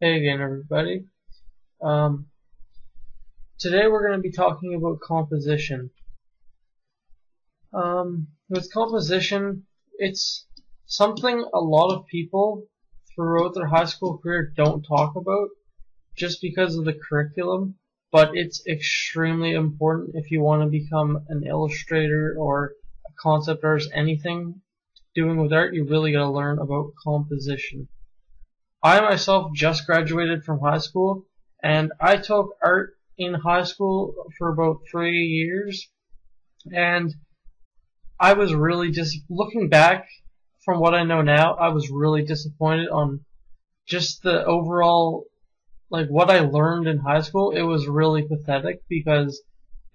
Hey again, everybody. Um, Today we're going to be talking about composition. With composition, it's something a lot of people throughout their high school career don't talk about just because of the curriculum, but it's extremely important if you want to become an illustrator or a concept artist, anything doing with art. You really got to learn about composition. I myself just graduated from high school, and I took art in high school for about 3 years, and I was really just looking back from what I know now, I was really disappointed on just the overall, like what I learned in high school. It was really pathetic because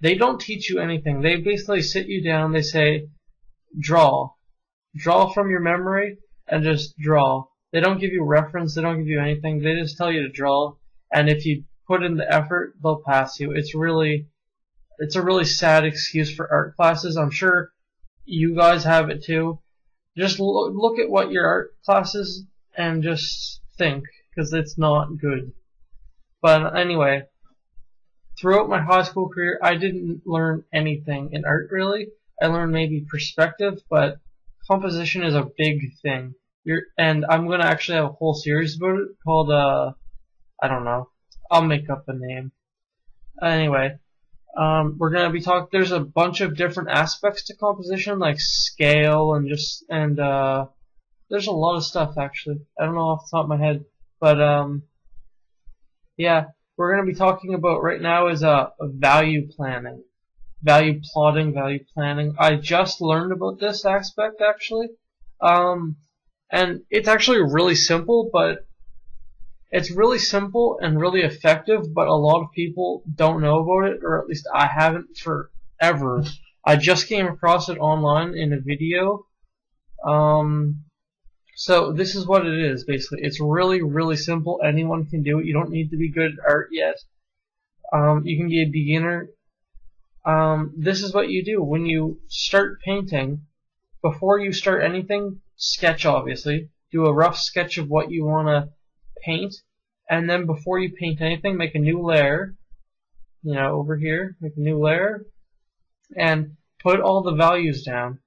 they don't teach you anything. They basically sit you down, they say, draw. Draw from your memory and just draw. They don't give you reference, they don't give you anything, they just tell you to draw, and if you put in the effort, they'll pass you. It's a really sad excuse for art classes. I'm sure you guys have it too. Just look at what your art classes and just think, because it's not good. But anyway, throughout my high school career, I didn't learn anything in art really. I learned maybe perspective, but composition is a big thing. And I'm going to actually have a whole series about it called, I don't know. I'll make up a name. Anyway, we're going to be talking, there's a bunch of different aspects to composition, like scale and there's a lot of stuff actually. I don't know off the top of my head. But, yeah, we're going to be talking about right now is, value planning. Value plotting, value planning. I just learned about this aspect actually. And it's actually really simple, but it's really simple and really effective, but a lot of people don't know about it, or at least I haven't forever. I just came across it online in a video. So this is what it is, basically. It's really, really simple. Anyone can do it. You don't need to be good at art yet. You can be a beginner. This is what you do. When you start painting, before you start anything, sketch obviously. Do a rough sketch of what you want to paint, and then before you paint anything, make a new layer, over here, make a new layer, and put all the values down.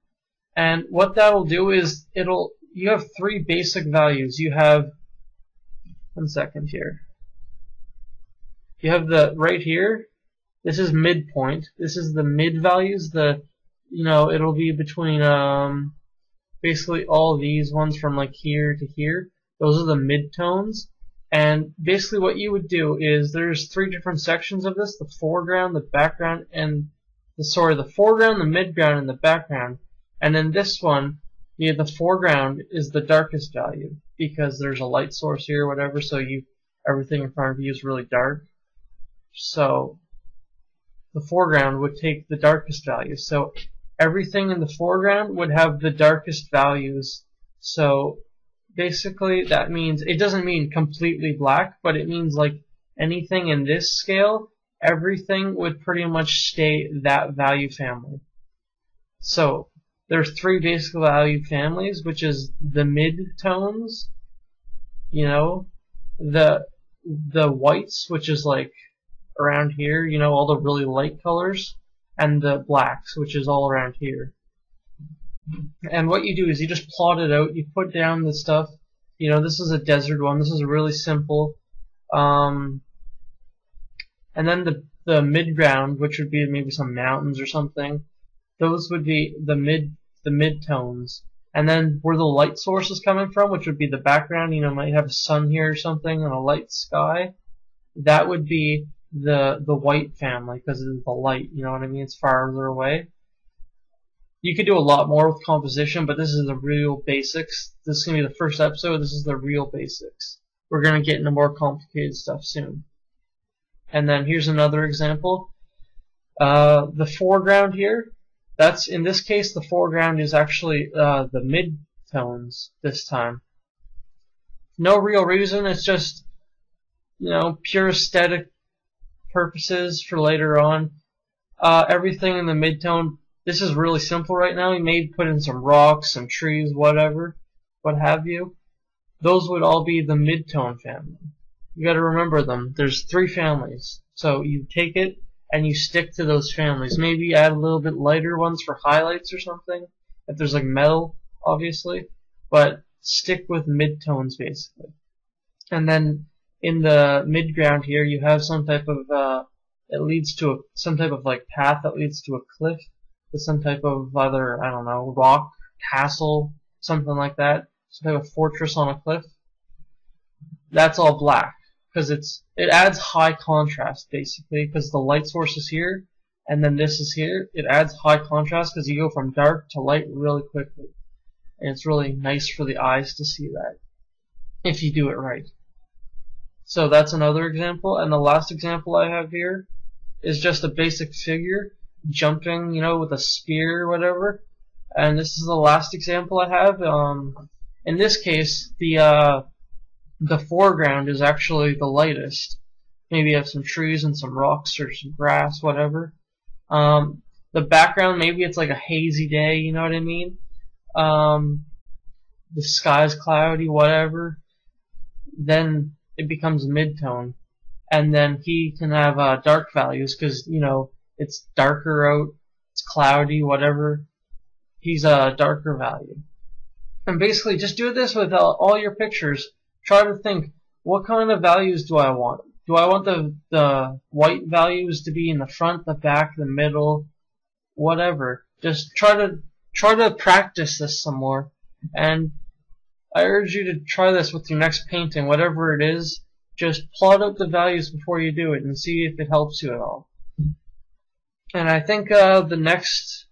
And what that'll do is, you have 3 basic values. You have, one second here, you have right here, this is midpoint, this is the mid values, it'll be between, basically all these ones from like here to here. Those are the midtones. And basically what you would do is there's 3 different sections of this: the foreground, the background, and the foreground, the midground, and the background. And then this one, the foreground is the darkest value because there's a light source here or whatever, so everything in front of you is really dark. So the foreground would take the darkest value. So everything in the foreground would have the darkest values. So basically that means, it doesn't mean completely black, but it means like anything in this scale, everything would pretty much stay that value family. So there's 3 basic value families, which is the mid-tones, the whites, which is like around here, all the really light colors, and the blacks, which is all around here. And what you do is you just plot it out, you put down the stuff, this is a desert one, this is really simple. And then the midground, which would be maybe some mountains or something, those would be the midtones. And then where the light source is coming from, which would be the background, might have a sun here or something and a light sky, that would be the white family, because of the light, you know what I mean? It's farther away. You could do a lot more with composition, but this is the real basics. This is going to be the first episode. This is the real basics. We're going to get into more complicated stuff soon. And then here's another example. The foreground here, in this case, the foreground is actually the mid-tones this time. No real reason. It's just, pure aesthetic purposes for later on. Everything in the mid-tone. This is really simple right now. You may put in some rocks, some trees, whatever, what have you. Those would all be the mid-tone family. You gotta remember them. There's 3 families. So you take it and you stick to those families. Maybe add a little bit lighter ones for highlights or something. If there's like metal, obviously. But stick with midtones basically. And then in the midground here you have some type of it leads to some type of like path that leads to a cliff with some type of other, I don't know, rock, castle, something like that. Some type of fortress on a cliff. That's all black because it adds high contrast basically because the light source is here and then this is here. It adds high contrast because you go from dark to light really quickly, and it's really nice for the eyes to see that if you do it right. So that's another example, and the last example I have here is just a basic figure jumping, with a spear or whatever. And this is the last example I have. In this case, the foreground is actually the lightest. Maybe you have some trees and some rocks or some grass, whatever. The background, maybe it's like a hazy day, you know what I mean? The sky's cloudy, whatever. Then it becomes mid-tone. And then he can have dark values because, it's darker out, it's cloudy, whatever. He's a darker value. And basically, just do this with all your pictures. Try to think, what kind of values do I want? Do I want the white values to be in the front, the back, the middle, whatever? Just try to practice this some more. And I urge you to try this with your next painting, whatever it is. Just plot out the values before you do it and see if it helps you at all. And I think the next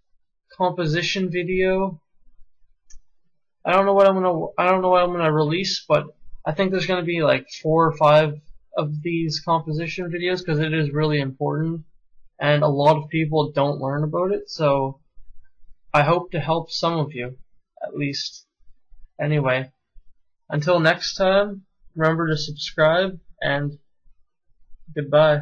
composition video, I don't know what I'm gonna release, but I think there's gonna be like 4 or 5 of these composition videos because it is really important, and a lot of people don't learn about it. So I hope to help some of you, at least. Anyway, until next time, remember to subscribe and goodbye.